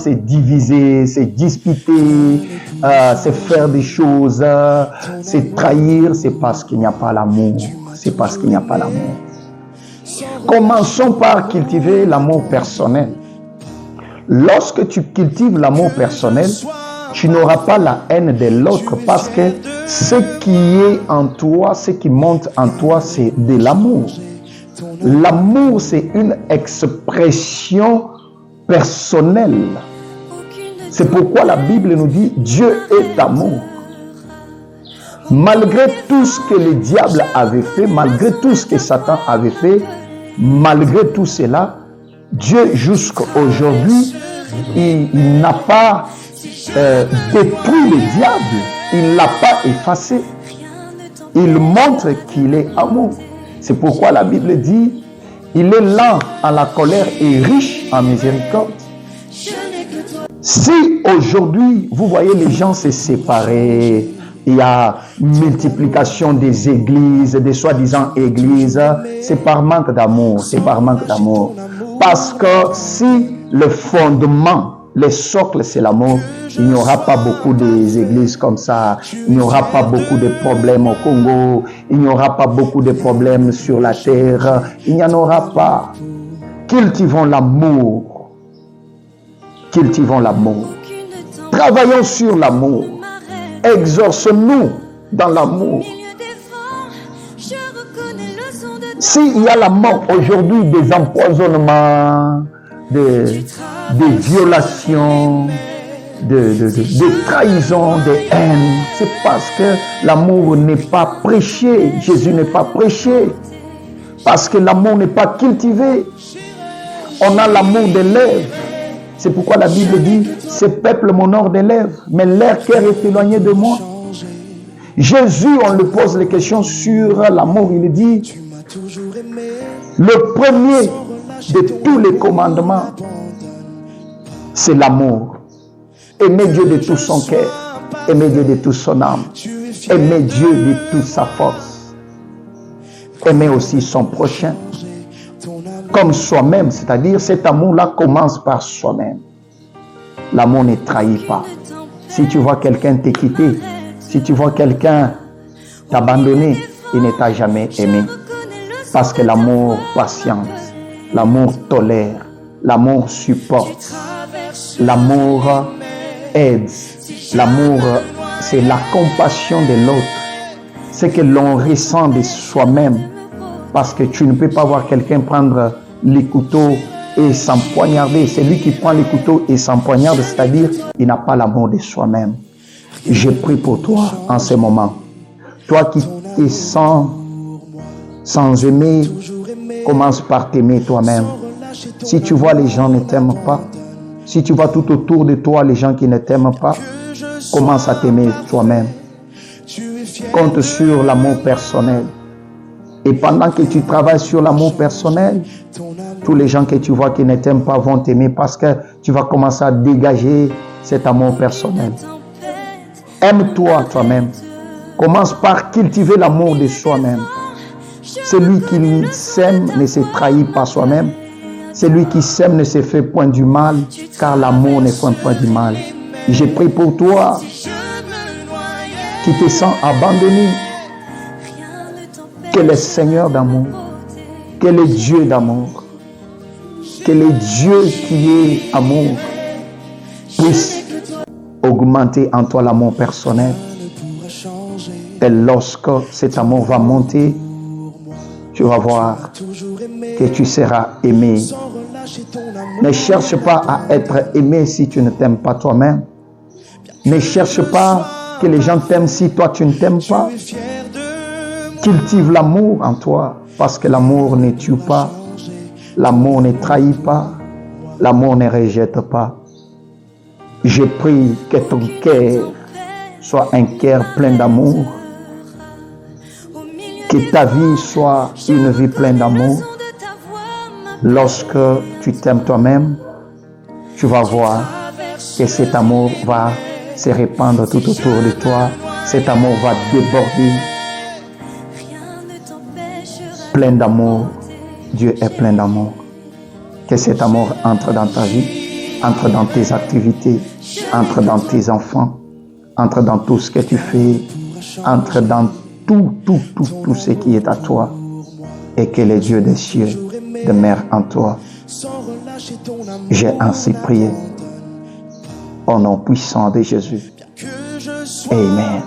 c'est diviser, c'est disputer, c'est faire des choses, c'est trahir, c'est parce qu'il n'y a pas l'amour. C'est parce qu'il n'y a pas l'amour. Commençons par cultiver l'amour personnel. Lorsque tu cultives l'amour personnel, tu n'auras pas la haine de l'autre parce que ce qui est en toi, ce qui monte en toi, c'est de l'amour. L'amour, c'est une expression personnelle. C'est pourquoi la Bible nous dit Dieu est amour. Malgré tout ce que le diable avait fait, malgré tout ce que Satan avait fait, malgré tout cela, Dieu jusqu'à aujourd'hui, il n'a pas détruit le diable, il ne l'a pas effacé. Il montre qu'il est amour. C'est pourquoi la Bible dit, il est lent à la colère et riche en miséricorde. Si aujourd'hui, vous voyez les gens se séparer, il y a multiplication des églises, des soi-disant églises, c'est par manque d'amour, c'est par manque d'amour. Parce que si le fondement, le socle, c'est l'amour, il n'y aura pas beaucoup d'églises comme ça, il n'y aura pas beaucoup de problèmes au Congo, il n'y aura pas beaucoup de problèmes sur la terre, il n'y en aura pas. Cultivons l'amour. Cultivons l'amour. Travaillons sur l'amour. Exorce-nous dans l'amour. S'il y a la mort aujourd'hui, des empoisonnements, des violations, de trahisons, de haine, c'est parce que l'amour n'est pas prêché. Jésus n'est pas prêché. Parce que l'amour n'est pas cultivé. On a l'amour des lèvres. C'est pourquoi la Bible dit, ce peuple m'honore des lèvres, mais leur cœur est éloigné de moi. Jésus, on lui pose les questions sur l'amour. Il dit, le premier de tous les commandements, c'est l'amour. Aimer Dieu de tout son cœur, aimer Dieu de toute son âme, aimer Dieu de toute sa force, aimer aussi son prochain comme soi-même, c'est-à-dire cet amour-là commence par soi-même. L'amour ne trahit pas. Si tu vois quelqu'un te quitter, si tu vois quelqu'un t'abandonner, il ne t'a jamais aimé. Parce que l'amour patiente, l'amour tolère, l'amour supporte, l'amour aide, l'amour c'est la compassion de l'autre, c'est que l'on ressent de soi-même. Parce que tu ne peux pas voir quelqu'un prendre les couteaux et s'empoignarder. C'est lui qui prend les couteaux et s'empoignarde, c'est-à-dire il n'a pas l'amour de soi-même. Je prie pour toi en ce moment. Toi qui te sens sans aimer, commence par t'aimer toi-même. Si tu vois les gens ne t'aiment pas, si tu vois tout autour de toi les gens qui ne t'aiment pas, commence à t'aimer toi-même. Compte sur l'amour personnel. Et pendant que tu travailles sur l'amour personnel, tous les gens que tu vois qui ne t'aiment pas vont t'aimer parce que tu vas commencer à dégager cet amour personnel. Aime-toi toi-même. Commence par cultiver l'amour de soi-même. Celui qui s'aime ne se trahit pas soi-même. Celui qui s'aime ne se fait point du mal, car l'amour ne fait point du mal. Je prie pour toi qui te sens abandonné. Que le Seigneur d'amour, que le Dieu d'amour, que le Dieu qui est amour puisse augmenter en toi l'amour personnel. Et lorsque cet amour va monter, tu vas voir que tu seras aimé. Ne cherche pas à être aimé si tu ne t'aimes pas toi-même. Ne cherche pas que les gens t'aiment si toi tu ne t'aimes pas. Cultive l'amour en toi, parce que l'amour ne tue pas, l'amour ne trahit pas, l'amour ne rejette pas. Je prie que ton cœur soit un cœur plein d'amour, que ta vie soit une vie pleine d'amour. Lorsque tu t'aimes toi-même, tu vas voir que cet amour va se répandre tout autour de toi, cet amour va déborder. Plein d'amour, Dieu est plein d'amour. Que cet amour entre dans ta vie Entre dans tes activités, entre dans tes enfants, entre dans tout ce que tu fais, entre dans tout ce qui est à toi, et que les dieux des cieux demeurent en toi. J'ai ainsi prié au nom puissant de Jésus. Amen.